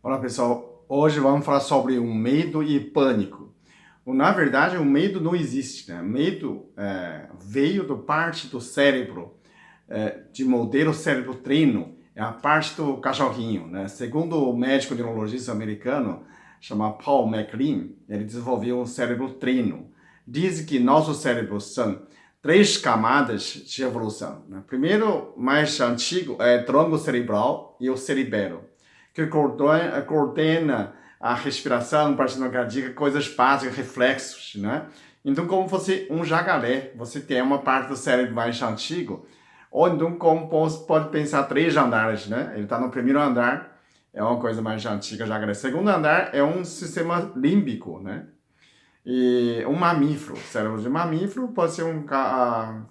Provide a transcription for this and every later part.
Olá pessoal, hoje vamos falar sobre o medo e pânico. Na verdade, o medo não existe, né? Medo veio da parte do cérebro, de modelo cérebro treino, é a parte do cachorrinho, né? Segundo o médico neurologista americano, chamado Paul MacLean, ele desenvolveu um cérebro treino. Diz que nossos cérebros são três camadas de evolução, né? Primeiro, mais antigo, é tronco cerebral e o cerebelo que coordena a respiração, batida cardíaca, coisas básicas, reflexos, né? Então, como fosse um jacaré, você tem uma parte do cérebro mais antigo, ou então como pode pensar três andares, né? Ele está no primeiro andar, é uma coisa mais antiga, jacaré. Segundo andar é um sistema límbico, né? E um mamífero, cérebro de mamífero, pode ser um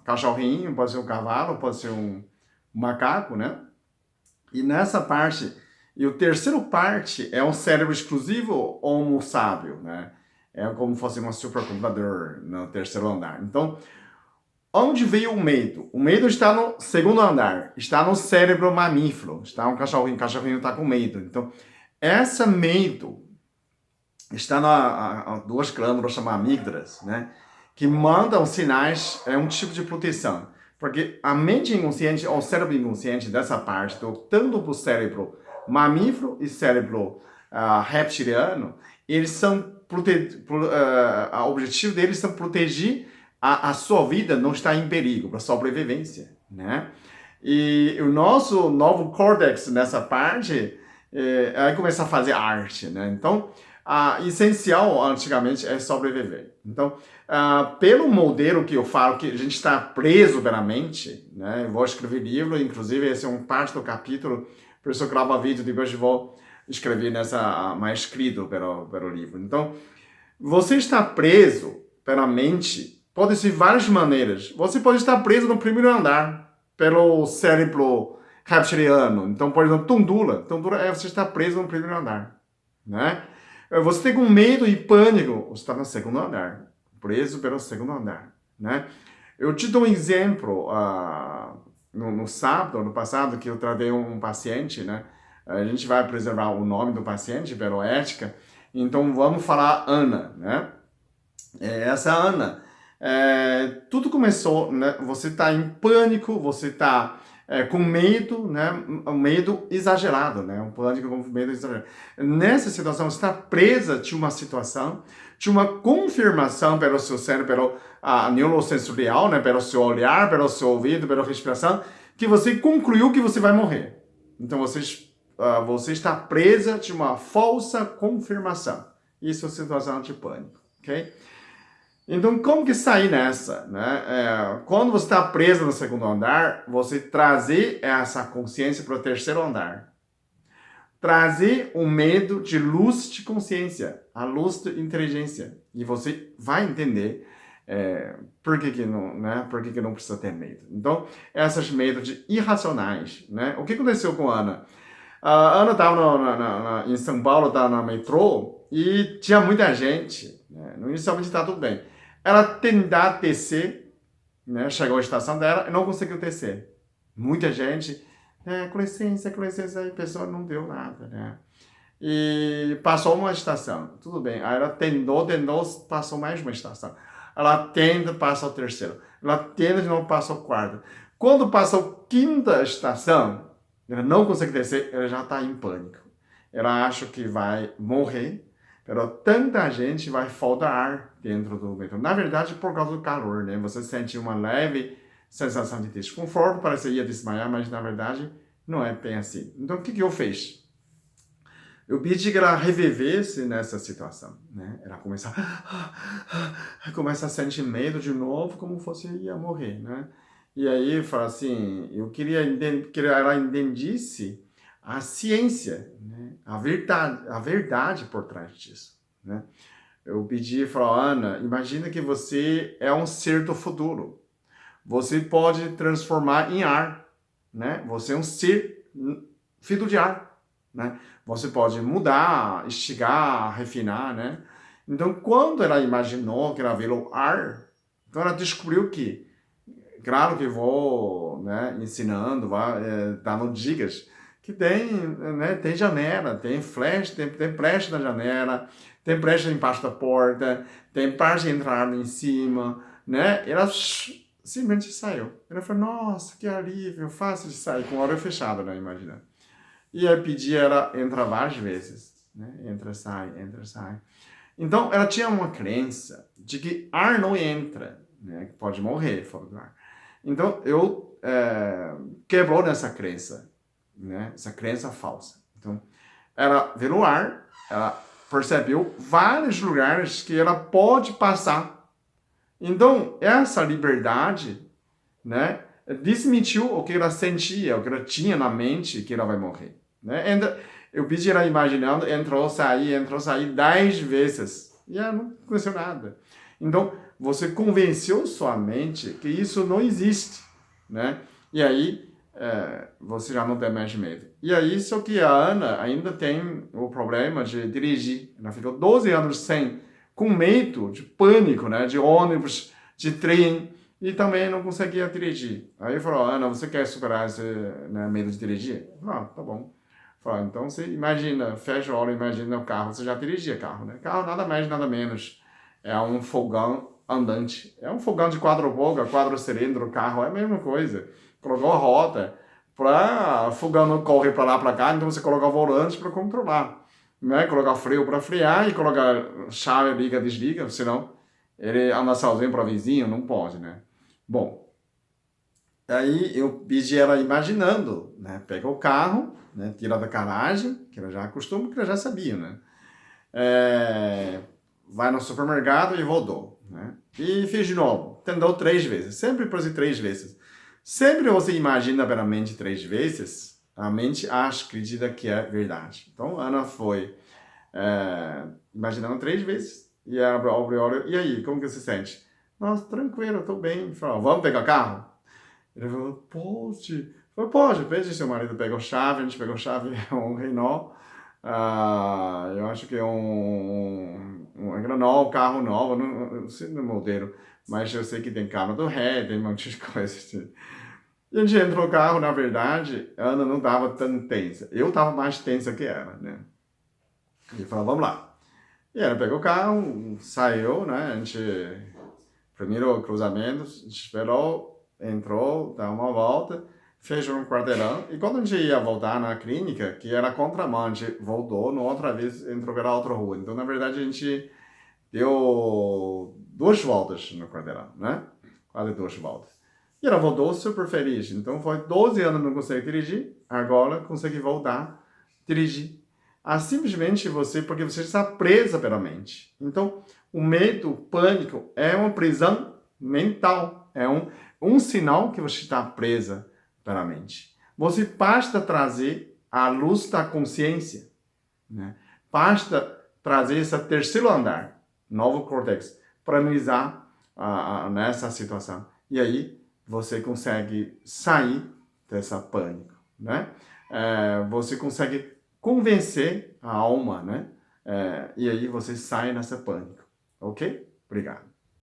cachorrinho, pode ser um cavalo, pode ser um macaco, né? E nessa parte, e o terceiro parte é um cérebro exclusivo homo sábio, né? É como se fosse um supercomputador no terceiro andar. Então, onde veio o medo? O medo está no segundo andar, está no cérebro mamífero, está um cachorrinho, o cachorrinho está com medo. Então, essa medo está na duas glândulas chamadas amígdalas, né? Que mandam sinais, é um tipo de proteção. Porque a mente inconsciente, ou o cérebro inconsciente dessa parte, tanto para o cérebro mamífero e cérebro reptiliano, eles são o objetivo deles são proteger a sua vida não estar em perigo, para sobrevivência, né? E o nosso novo córtex nessa parte aí começa a fazer arte, né? Então, essencial antigamente é sobreviver. Então, pelo modelo que eu falo, que a gente está preso pela mente, né? Eu vou escrever livro, inclusive esse é um parte do capítulo, por isso eu gravo vídeo, depois eu vou escrever nessa mais escrito pelo livro. Então, você está preso pela mente, pode ser de várias maneiras. Você pode estar preso no primeiro andar, pelo cérebro reptiliano. Então, por exemplo, tondula. Tondula é você estar preso no primeiro andar, né? Você tem com medo e pânico, você está no segundo andar, preso pelo segundo andar, né? Eu te dou um exemplo, no sábado, no passado, que eu tratei um paciente, né? A gente vai preservar o nome do paciente pela ética, então vamos falar Ana, né? Essa Ana, tudo começou, né? Você está em pânico, você está com medo, né? Um medo exagerado, né? Um pânico com medo exagerado. Nessa situação, você está presa de uma situação, de uma confirmação pelo seu cérebro, pelo neurosensorial, né? Pelo seu olhar, pelo seu ouvido, pela respiração, que você concluiu que você vai morrer. Então, você está presa de uma falsa confirmação. Isso é situação de pânico, ok? Então, como que sair nessa, né? Quando você está preso no segundo andar, você trazer essa consciência para o terceiro andar. Trazer o medo de luz de consciência, a luz de inteligência. E você vai entender por que não, né? Por que não precisa ter medo. Então, essas medos de irracionais, né? O que aconteceu com a Ana? A Ana estava em São Paulo, estava na metrô e tinha muita gente. Né? Inicialmente está tudo bem. Ela tentar descer, né? Chegou à estação dela e não conseguiu descer. Muita gente, com licença, e a pessoa não deu nada, né? E passou uma estação, tudo bem. Aí ela tentou, passou mais uma estação. Ela tenta, passa o terceiro. Ela tenta de novo, passa o quarto. Quando passa a quinta estação, ela não consegue descer, ela já está em pânico. Ela acha que vai morrer, mas tanta gente vai faltar ar dentro do metrô. Na verdade, por causa do calor, né? Você sente uma leve sensação de desconforto, parece que ia desmaiar, mas na verdade não é bem assim. Então, o que eu fiz? Eu pedi que ela revivesse nessa situação, né? Ela começa a sentir medo de novo, como fosse ia morrer, né? E aí fala assim, eu queria que ela entendesse a ciência, né? A verdade por trás disso, né? Eu pedi e falei, Ana, imagina que você é um ser do futuro. Você pode transformar em ar, né? Você é um ser feito de ar, né? Você pode mudar, estigar, refinar, né? Então, quando ela imaginou que ela virou ar, então ela descobriu que, claro que vou, né, ensinando, dando dicas, que tem, né, tem janela, tem flash, tem brecha na janela, tem brecha embaixo da porta, tem parte de entrada em cima, né? Ela simplesmente saiu. Ela falou, nossa, que alívio, fácil de sair, com a hora fechada, né, imagina. E eu pedi ela entrar várias vezes, né? Entra, sai, entra, sai. Então, ela tinha uma crença de que ar não entra, né? Que pode morrer fora do ar. Então, eu quebrou nessa crença, né? Essa crença falsa. Então, ela vê no ar, ela percebeu vários lugares que ela pode passar. Então, essa liberdade, né? Desmentiu o que ela sentia, o que ela tinha na mente que ela vai morrer, né? Eu pedi ela imaginando, entrou, sair 10 vezes. E ela não aconteceu nada. Então, você convenceu sua mente que isso não existe, né? E aí, você já não tem mais medo. E aí, só que a Ana ainda tem o problema de dirigir. Ela ficou 12 anos com medo, de pânico, né? De ônibus, de trem, e também não conseguia dirigir. Aí falou, Ana, você quer superar esse, né, medo de dirigir? Ah, tá bom. Falou, então você imagina, fecha o olho, imagina o carro, você já dirigia carro, né? Carro nada mais, nada menos. É um fogão andante. É um fogão de 4 cilindros, carro, é a mesma coisa. Colocou a rota, o fogão não corre para lá, para cá, então você coloca o volante para controlar. Né? Colocar freio para frear e colocar chave, liga, desliga, senão ele anda sozinho para vizinho, não pode, né? Bom, aí eu pedi ela imaginando, né? Pega o carro, né? Tira da garagem, que ela já acostuma, que ela já sabia, né? Vai no supermercado e voltou, né? E fez de novo. Tentou 3 vezes. Sempre fazer 3 vezes. Sempre você imagina pela mente 3 vezes, a mente acredita que é verdade. Então, Ana foi imaginando 3 vezes. E ela abre o olho. E aí, como que você se sente? Nossa, tranquilo, estou bem. Falou, vamos pegar carro? Ele falou, pode. Falei, pode, veja seu marido pegou chave, a gente pegou chave, é um Renault. Eu acho que é um Renault, carro novo, não sei no modelo, mas eu sei que tem carro do ré, tem um monte de coisa assim. E a gente entrou no carro, na verdade, a Ana não estava tão tensa. Eu estava mais tensa que ela, né? E falou, vamos lá. E ela pegou o carro, saiu, né? A gente, primeiro cruzamento, a gente esperou, entrou, deu uma volta, fechou um quarteirão. E quando a gente ia voltar na clínica, que era contramão, a gente voltou, na outra vez entrou pela outra rua. Então, na verdade, a gente deu 2 voltas no quarteirão, né? Quase 2 voltas. E ela voltou super feliz. Então, foi 12 anos não consegue dirigir, agora consegue voltar a dirigir. Simplesmente porque você está presa pela mente. Então, o medo, o pânico é uma prisão mental. É um sinal que você está presa pela mente. Você basta trazer a luz da consciência, né? Basta trazer esse terceiro andar, novo córtex, para analisar nessa situação. E aí você consegue sair dessa pânico, né? Você consegue convencer a alma, né? E aí você sai nessa pânico, ok? Obrigado.